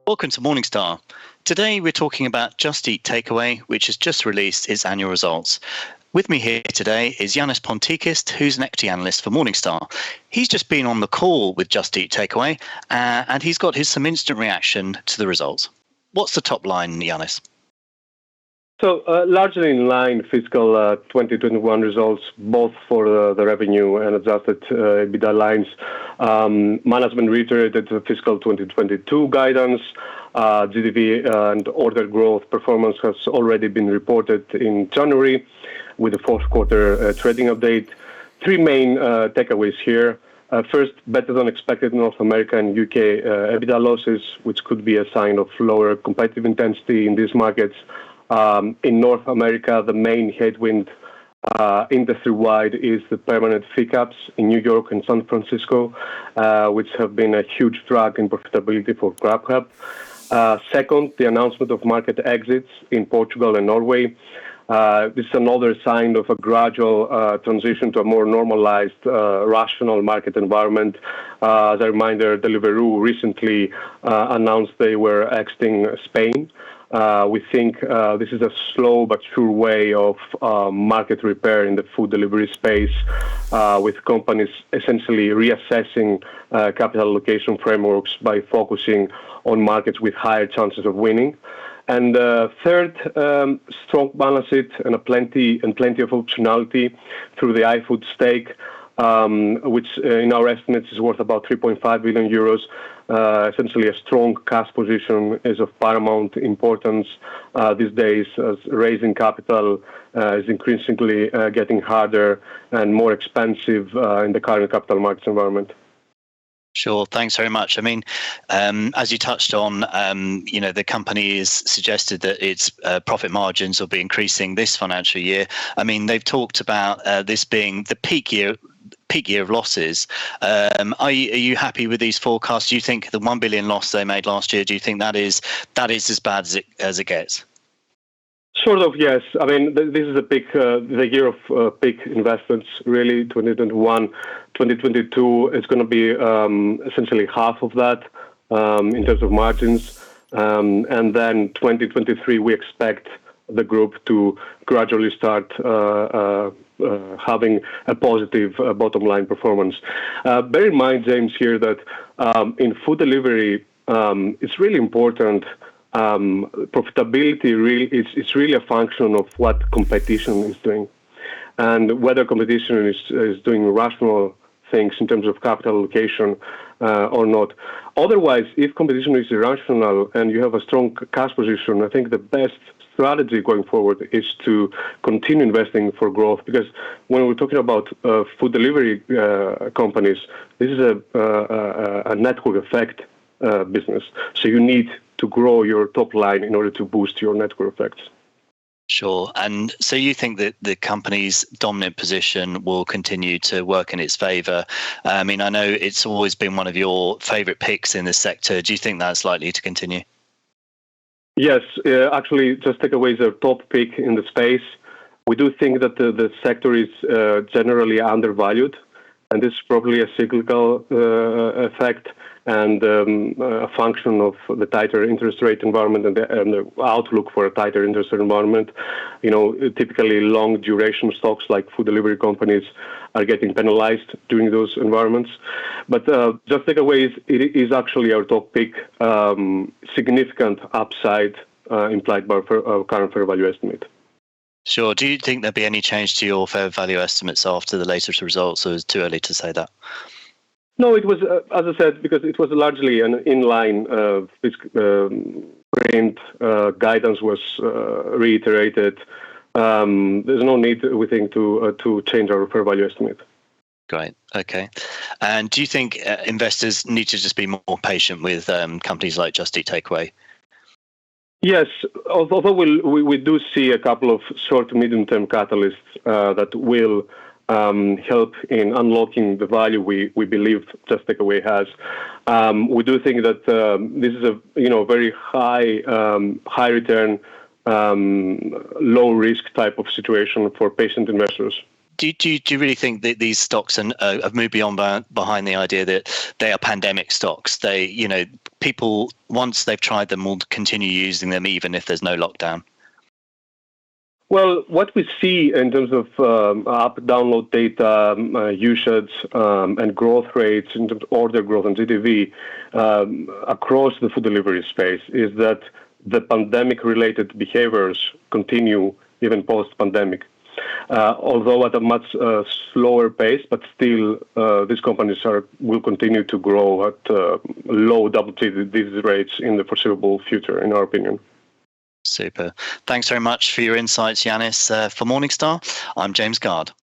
Welcome to Morningstar. Today we're talking about Just Eat Takeaway, which has just released its annual results. With me here today is Yanis Pontikis, who's an equity analyst for Morningstar. He's just been on the call with Just Eat Takeaway, and he's got some instant reaction to the results. What's the top line, Yanis? So largely in line fiscal 2021 results, both for the revenue and adjusted EBITDA lines. Management reiterated the fiscal 2022 guidance. GDP and order growth performance has already been reported in January with the fourth quarter trading update. Three main takeaways here. First, better than expected North America and UK EBITDA losses, which could be a sign of lower competitive intensity in these markets. In North America, the main headwind industry-wide is the permanent fee caps in New York and San Francisco, which have been a huge drag in profitability for Grubhub. Second, the announcement of market exits in Portugal and Norway. This is another sign of a gradual transition to a more normalized, rational market environment. As a reminder, Deliveroo recently announced they were exiting Spain. We think this is a slow but sure way of market repair in the food delivery space, with companies essentially reassessing capital allocation frameworks by focusing on markets with higher chances of winning. And third, strong balance sheet and plenty of optionality through the iFood stake, which in our estimates is worth about 3.5 billion euros. Essentially, a strong cash position is of paramount importance these days, as raising capital is increasingly getting harder and more expensive in the current capital markets environment. Sure. Thanks very much. I mean, as you touched on, the company has suggested that its profit margins will be increasing this financial year. I mean, they've talked about this being the peak year of losses. Are you happy with these forecasts? Do you think the 1 billion loss they made last year, do you think that is as bad as it gets? Sort of, yes. I mean, this is the year of big investments, really. 2021, 2022 is going to be essentially half of that in terms of margins. And then 2023, we expect the group to gradually start having a positive bottom line performance. Bear in mind, James, here that in food delivery, it's really important. Profitability it's really a function of what competition is doing, and whether competition is doing rational things in terms of capital allocation or not. Otherwise, if competition is irrational and you have a strong cash position, I think the best strategy going forward is to continue investing for growth, because when we're talking about food delivery companies, this is a network effect business. So you need to grow your top line in order to boost your network effects. Sure. And so you think that the company's dominant position will continue to work in its favour? I mean, I know it's always been one of your favourite picks in this sector. Do you think that's likely to continue? Yes, actually, Just Takeaway is a top pick in the space. We do think that the sector is generally undervalued, and this is probably a cyclical effect and a function of the tighter interest rate environment and the outlook for a tighter interest rate environment. Typically long duration stocks like food delivery companies are getting penalized during those environments. But Just Takeaway is actually our top pick, significant upside implied by our current fair value estimate. Sure. Do you think there'll be any change to your fair value estimates after the latest results, or is it too early to say that? No, it was, as I said, because it was largely an inline print. Guidance was reiterated. There's no need, we think, to change our fair value estimate. Great. Okay. And do you think investors need to just be more patient with companies like Just Eat Takeaway? Yes, although we do see a couple of short to medium-term catalysts that will help in unlocking the value we believe Just Takeaway has. We do think that this is a very high return, low risk type of situation for patient investors. Do you really think that these stocks have moved behind the idea that they are pandemic stocks? People, once they've tried them, will continue using them even if there's no lockdown? Well, what we see in terms of app download data, usage, and growth rates in terms of order growth and GTV across the food delivery space is that the pandemic-related behaviors continue even post-pandemic. Although at a much slower pace, but still these companies will continue to grow at low double-digit rates in the foreseeable future, in our opinion. Super. Thanks very much for your insights, Yanis. For Morningstar, I'm James Gard.